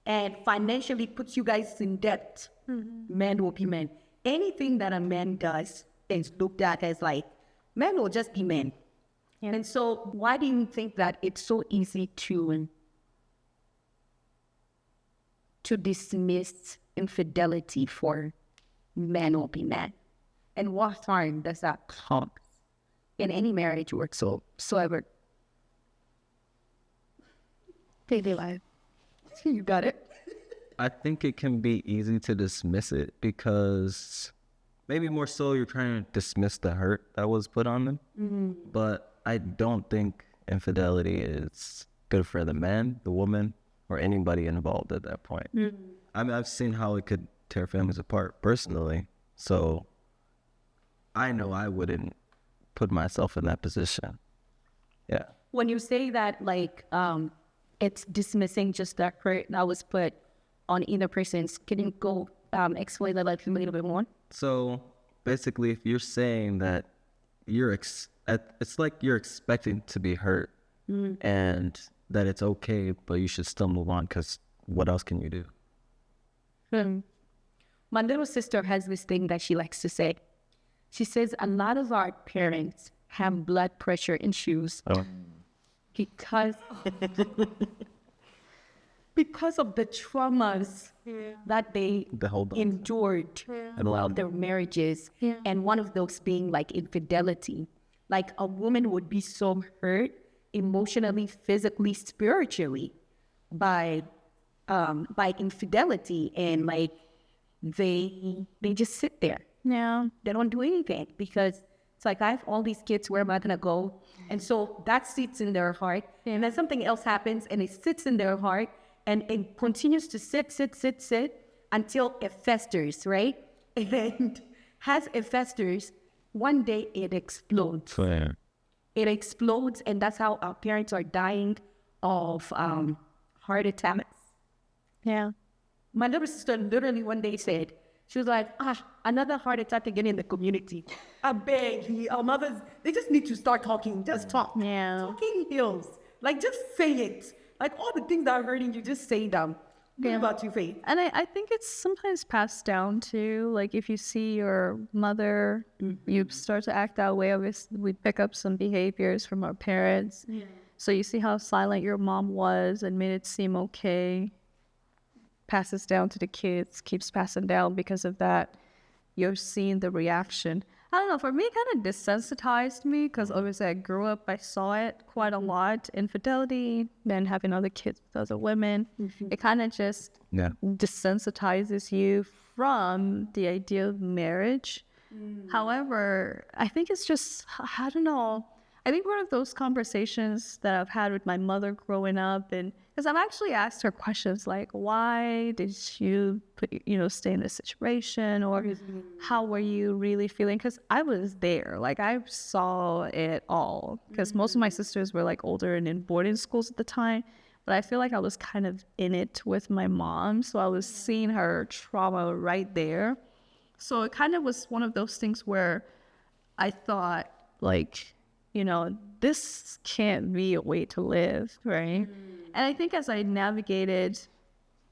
and financially puts you guys in debt, men will be men. Anything that a man does is looked at as like, men will just be men. And so why do you think that it's so easy to dismiss infidelity for men will be men? And what harm does that cause in any marriage whatsoever? Daily life. You got it. I think it can be easy to dismiss it because maybe more so you're trying to dismiss the hurt that was put on them. But I don't think infidelity is good for the man, the woman, or anybody involved at that point. I mean, I've seen how it could tear families apart personally. So I know I wouldn't put myself in that position. Yeah. When you say that, like, it's dismissing just the hurt that was put on either person's, can you go explain that like a little bit more? So basically, if you're saying that it's like you're expecting to be hurt and that it's okay, but you should still move on because what else can you do? My little sister has this thing that she likes to say. She says a lot of our parents have blood pressure issues because of the traumas that they endured throughout their marriages. And one of those being like infidelity. Like a woman would be so hurt emotionally, physically, spiritually by infidelity, and like they just sit there. Yeah. They don't do anything because it's like, I have all these kids, where am I gonna go? And so that sits in their heart, and then something else happens and it sits in their heart, and it continues to sit until it festers, right? And as it festers, one day it explodes. It explodes, and that's how our parents are dying of heart attacks. Yeah. My little sister literally one day said, she was like, another heart attack again in the community. I beg, our mothers, they just need to start talking, just talk. Yeah. Talking heals. Like, just say it. Like, all the things that are hurting you, just say them. What about you, Faith? And I think it's sometimes passed down too. Like if you see your mother, you start to act that way. Obviously, we pick up some behaviors from our parents. Yeah. So you see how silent your mom was and made it seem okay. Passes down to the kids, keeps passing down because of that. You're seeing the reaction. I don't know, for me, it kind of desensitized me because obviously I grew up, I saw it quite a lot. Infidelity, men having other kids with other women. It kind of just desensitizes you from the idea of marriage. However, I think it's just, I don't know. I think one of those conversations that I've had with my mother growing up, and because I've actually asked her questions like, why did you stay in this situation, or how were you really feeling? Because I was there, like I saw it all. Because most of my sisters were like older and in boarding schools at the time, but I feel like I was kind of in it with my mom, so I was seeing her trauma right there. So it kind of was one of those things where I thought like, this can't be a way to live, right? And I think as I navigated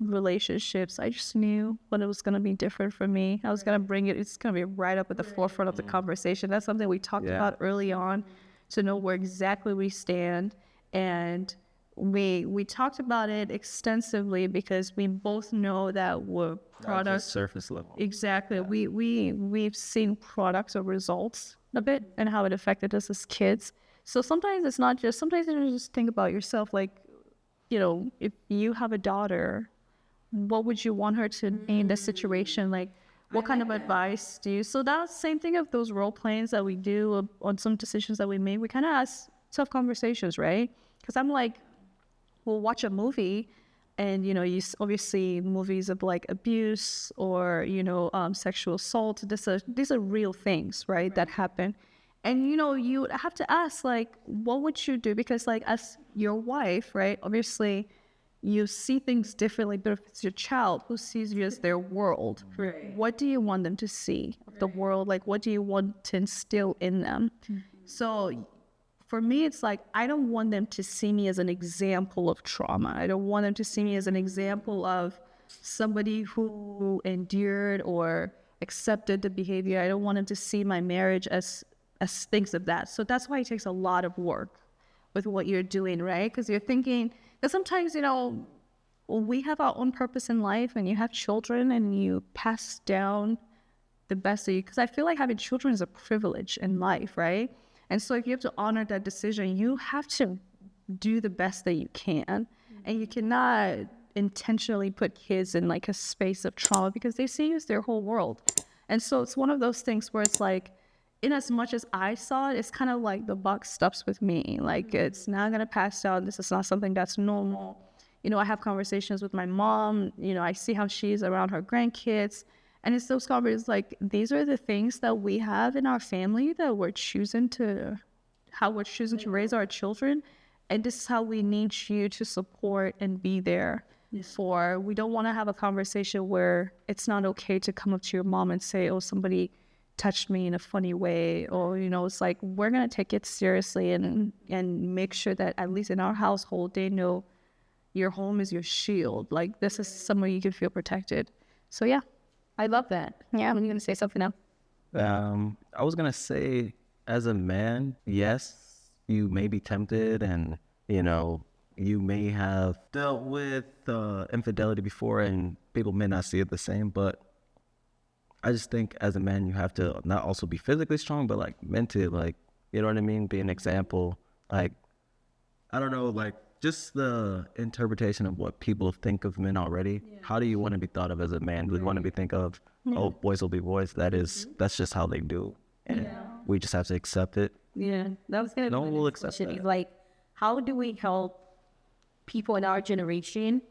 relationships, I just knew when it was going to be different for me. I was going to bring it, it's going to be right up at the forefront of the conversation. That's something we talked about early on, to know where exactly we stand. And we talked about it extensively because we both know that we're products. Surface level. Exactly. We've seen products or results a bit and how it affected us as kids. So sometimes it's not just, sometimes you just think about yourself, like, if you have a daughter, what would you want her to be in this situation? Like, what kind of advice do you? So that's the same thing of those role plays that we do on some decisions that we make. We kind of ask tough conversations, right? Because I'm like, we'll watch a movie and, you obviously movies of like abuse or, sexual assault. These are real things, right, that happen. And, you have to ask, like, what would you do? Because, like, as your wife, right, obviously you see things differently, but if it's your child who sees you as their world, what do you want them to see of the world? Like, what do you want to instill in them? So for me, it's like, I don't want them to see me as an example of trauma. I don't want them to see me as an example of somebody who endured or accepted the behavior. I don't want them to see my marriage as things of that. So that's why it takes a lot of work with what you're doing, right? Because you're thinking, because sometimes, we have our own purpose in life and you have children and you pass down the best of you. Because I feel like having children is a privilege in life, right? And so if you have to honor that decision, you have to do the best that you can. And you cannot intentionally put kids in like a space of trauma because they see you as their whole world. And so it's one of those things where it's like, in as much as I saw it, it's kind of like the buck stops with me. Like, it's not going to pass down. This is not something that's normal. I have conversations with my mom. I see how she's around her grandkids. And it's those conversations, like, these are the things that we have in our family that we're choosing to raise our children. And this is how we need you to support and be there for. We don't want to have a conversation where it's not okay to come up to your mom and say, oh, somebody touched me in a funny way, or it's like, we're gonna take it seriously and make sure that at least in our household they know your home is your shield. Like, this is somewhere you can feel protected. So yeah, I love that. Yeah, I'm gonna say something else. I was gonna say, as a man, yes, you may be tempted, and you may have dealt with infidelity before, and people may not see it the same, but I just think as a man, you have to not also be physically strong, but like mentally, like, you know what I mean? Be an example. Like, I don't know, like just the interpretation of what people think of men already. Yeah. How do you want to be thought of as a man? Do you want to be think of, oh, boys will be boys? That's just how they do. And we just have to accept it. Yeah. That was going to be no one will accept question. That. Like, how do we help people in our generation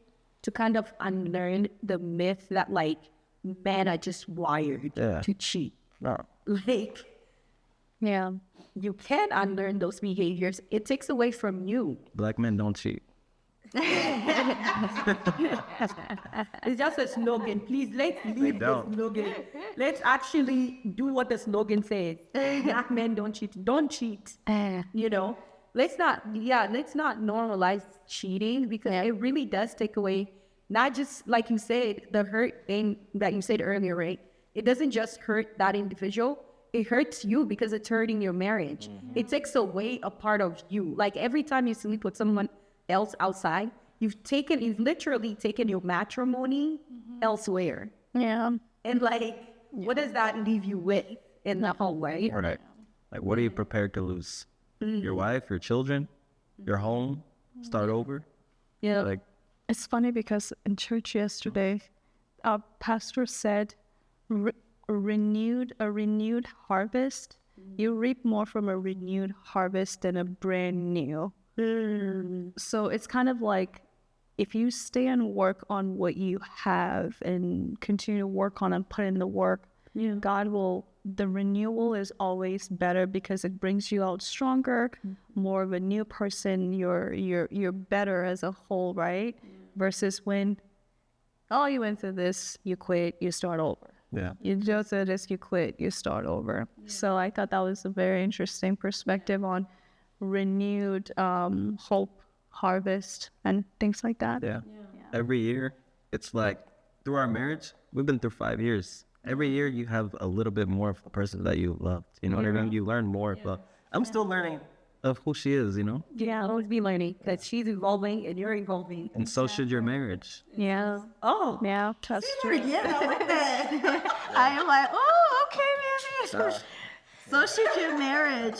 to kind of unlearn the myth that like, men are just wired to cheat? No. Like, you can't unlearn those behaviors. It takes away from you. Black men don't cheat. It's just a slogan. Please, let's leave the slogan. Let's actually do what the slogan says. Black men don't cheat. Don't cheat. Let's not normalize cheating, because it really does take away not just like you said, the hurt thing that you said earlier, right? It doesn't just hurt that individual. It hurts you because it's hurting your marriage. It takes away a part of you. Like every time you sleep with someone else outside, you've literally taken your matrimony elsewhere. Yeah. And like, what does that leave you with in the whole way? Right. Like, what are you prepared to lose? Your wife, your children, your home, start over? Yeah. Like, It's funny because in church yesterday, our pastor said, a renewed harvest. You reap more from a renewed harvest than a brand new. So it's kind of like if you stay and work on what you have and continue to work on and put in the work, God will. The renewal is always better because it brings you out stronger, more of a new person. You're better as a whole, right? Versus when, you went through this, you quit, you start over. yeah. You go through this, you quit, you start over. So I thought that was a very interesting perspective on renewed hope, harvest, and things like that. Yeah. Every year, it's like through our marriage, we've been through 5 years. Every year, you have a little bit more of the person that you loved. You know what I mean? You learn more. But I'm still learning of who she is, you know? Yeah, always be learning that she's evolving and you're evolving. And so should your marriage. Yeah. Oh, Yeah, that's true. yeah, I like that. I am like, okay, baby. So should your marriage.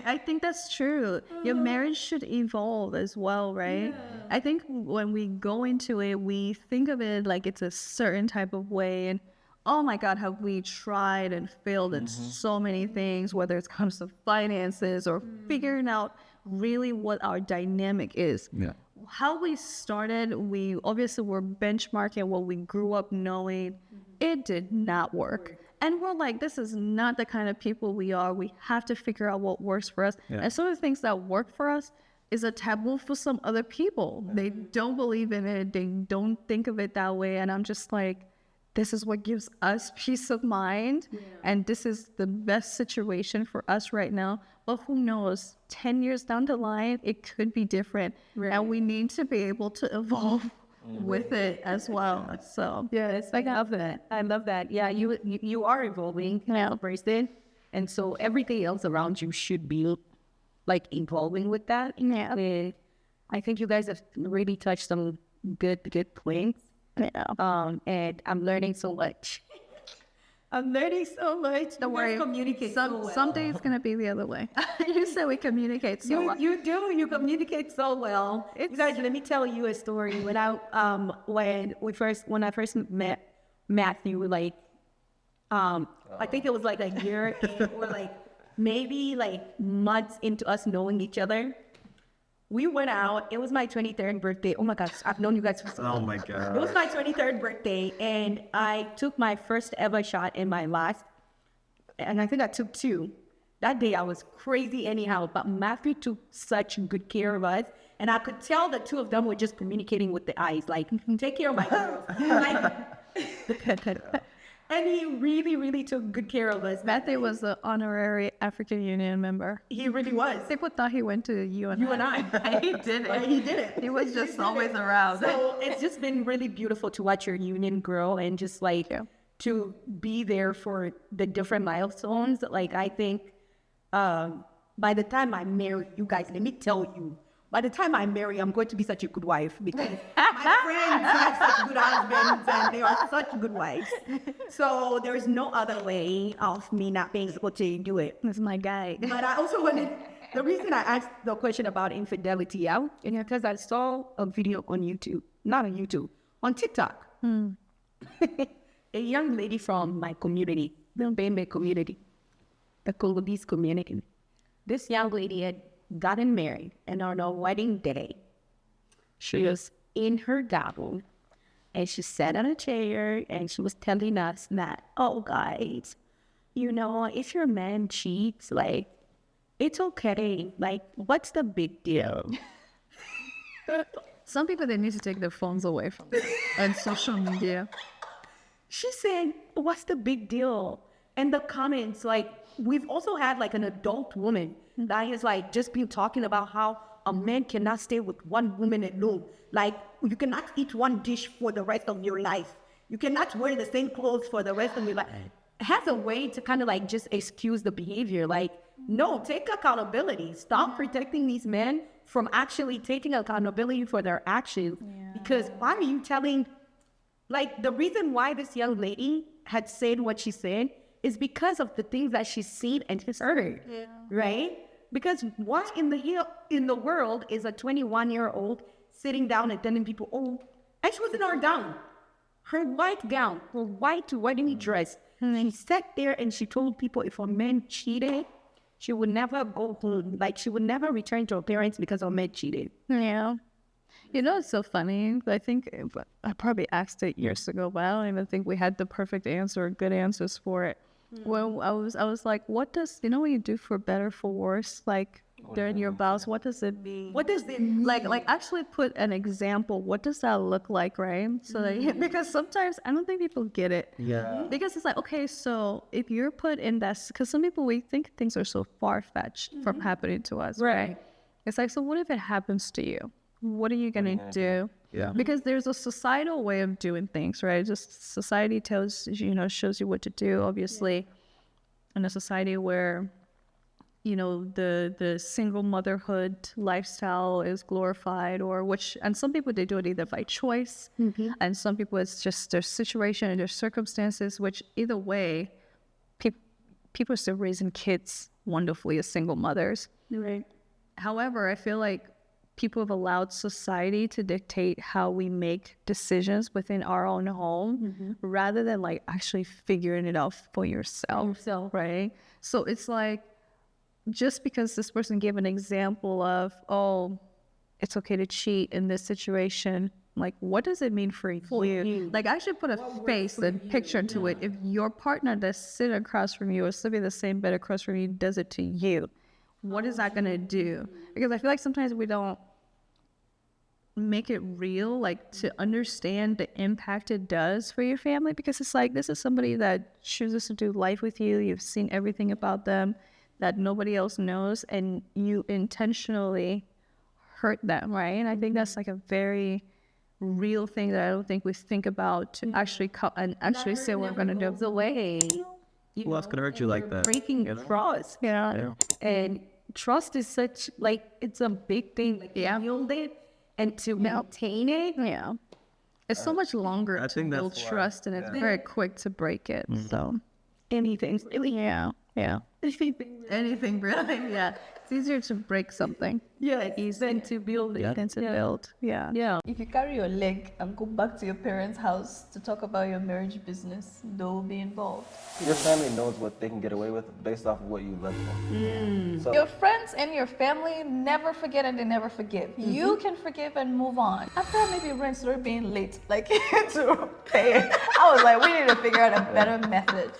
I think that's true. Your marriage should evolve as well, right? I think when we go into it, we think of it like it's a certain type of way. And oh my God, have we tried and failed in so many things, whether it comes to finances or figuring out really what our dynamic is. Yeah. How we started, we obviously were benchmarking what we grew up knowing. It did not work. And we're like, this is not the kind of people we are. We have to figure out what works for us. Yeah. And some of the things that work for us is a taboo for some other people. They don't believe in it. They don't think of it that way. And I'm just like, this is what gives us peace of mind. And this is the best situation for us right now. But who knows, 10 years down the line, it could be different. And we need to be able to evolve with it as well. So Yes, I love that. I love that. Yeah, you are evolving, person, and so everything else around you should be like evolving with that. Yeah. And I think you guys have really touched some good points. And I'm learning so much. I'm learning so much. don't worry. Communicate so well. Someday it's gonna be the other way. You said we communicate so well. You do. You communicate so well. You guys, let me tell you a story. When I first met Matthew, like, I think it was like a year or like maybe like months into us knowing each other. We went out. It was my 23rd birthday. Oh my gosh, I've known you guys for so long. Oh my It God. was my 23rd birthday, and I took my first ever shot in my life. And I think I took 2. That day I was crazy anyhow, but Matthew took such good care of us. And I could tell the two of them were just communicating with the eyes, like, take care of my girls. And he really, really took good care of us. Matthew was the honorary African Union member. He really was. People thought he went to UNI. You and I. He did it. He did it. He was just always around. So it's just been really beautiful to watch your union grow and just like to be there for the different milestones. Like I think by the time I marry you guys, let me tell you, by the time I marry, I'm going to be such a good wife because my friends have such good husbands and they are such good wives. So there is no other way of me not being able to do it. That's my guy. But I also wanted, the reason I asked the question about infidelity out is because I saw a video on YouTube, not on YouTube, on TikTok. A young lady from my community, the Bembe community, the Congolese community. This young lady had gotten married, and on her wedding day, she was in her gown, and she sat on a chair, and she was telling us that, oh, guys, you know, if your man cheats, like, it's okay. Like, what's the big deal? Some people, they need to take their phones away from them and social media. She said, what's the big deal? And the comments, like, we've also had like an adult woman that is like just been talking about how a man cannot stay with one woman alone. Like, you cannot eat one dish for the rest of your life. You cannot wear the same clothes for the rest of your life. Has a way to kind of like just excuse the behavior. Like, no, take accountability. Stop protecting these men from actually taking accountability for their actions. Because why are you telling, like, the reason why this young lady had said what she said is because of the things that she's seen and has heard, right? Because what in the world is a 21-year-old sitting down and telling people, oh, and she was in her gown, her white gown, her white wedding dress. And she sat there and she told people if a man cheated, she would never go home. Like, she would never return to her parents because her man cheated. Yeah. You know, it's so funny. I think I probably asked it years ago, but I don't even think we had the perfect answer or good answers for it. Well, I was like, what does, you know, what you do for better, for worse, like during your vows, what does it mean? What does it mean? Like actually put an example. What does that look like, right? So that, because sometimes I don't think people get it. Yeah. Because it's like, okay, so if you're put in that, because some people, we think things are so far-fetched from happening to us, right? It's like, so what if it happens to you? What are you going to do? Yeah. Because there's a societal way of doing things, right? Just society tells you, shows you what to do, obviously. In a society where, the single motherhood lifestyle is glorified, and some people, they do it either by choice, and some people it's just their situation and their circumstances, which either way, people are still raising kids wonderfully as single mothers. Right. However, I feel like people have allowed society to dictate how we make decisions within our own home rather than like actually figuring it out for yourself, right? So it's like, just because this person gave an example of, oh, it's okay to cheat in this situation, like, what does it mean for you? Like, actually put a face and picture to it. If your partner that's sitting across from you or sitting in the same bed across from you does it to you, what is that going to do? Because I feel like sometimes we don't make it real, like to understand the impact it does for your family, because it's like, this is somebody that chooses to do life with you. You've seen everything about them that nobody else knows, and you intentionally hurt them, right? And I think that's like a very real thing that I don't think we think about to actually actually say we're going to do the way. Who else could hurt you like that? Breaking trust. Yeah. And trust is such, like, it's a big thing. Like, build it and to maintain it. Yeah. It's so much longer I to think build that's why. trust, and it's very quick to break it. So Anything. Really. yeah. Anything really, yeah. It's easier to break something Yeah, than to build it. than to build. Yeah. If you carry your leg and go back to your parents' house to talk about your marriage business, they'll be involved. Your family knows what they can get away with based off of what you left them. So Your friends and your family never forget and they never forgive. You can forgive and move on. After maybe rent started being late, like to pay it, I was like, we need to figure out a better method.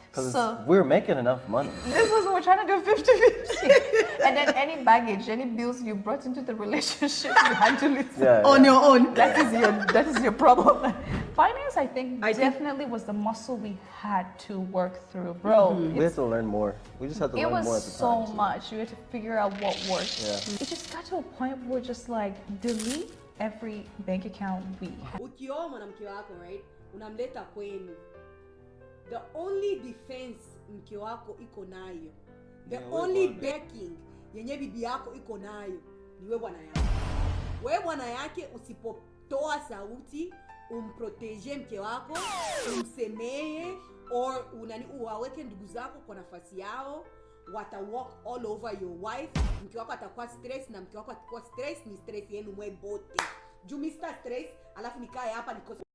because So we're making enough money. this was, we're trying to do 50-50. And then any baggage, any bills you brought into the relationship, you handle it On your own. that is your problem. Finance, I think, definitely was the muscle we had to work through, bro. We had to learn more. We just had to It learn more at was the so time. much. You had to figure out what worked. Yeah. It just got to a point where just like delete every bank account we had. Ukioa mwanamke wako, right, unamleta kwenu, the only defense mke wako iko nayo, the only backing yenye bibi yako iko nayo ni wewe bwana yake. Wewe bwana yake usipotoa sauti umprotege mke wako, umsemee, or uwaweke ndugu zako kwa nafasi yao, wata walk all over your wife, mke wako atakuwa stress, na mke wako atakuwa stress, ni stress yenu mwe bote. Juu Mr. Stress, alafu nikae hapa nikosa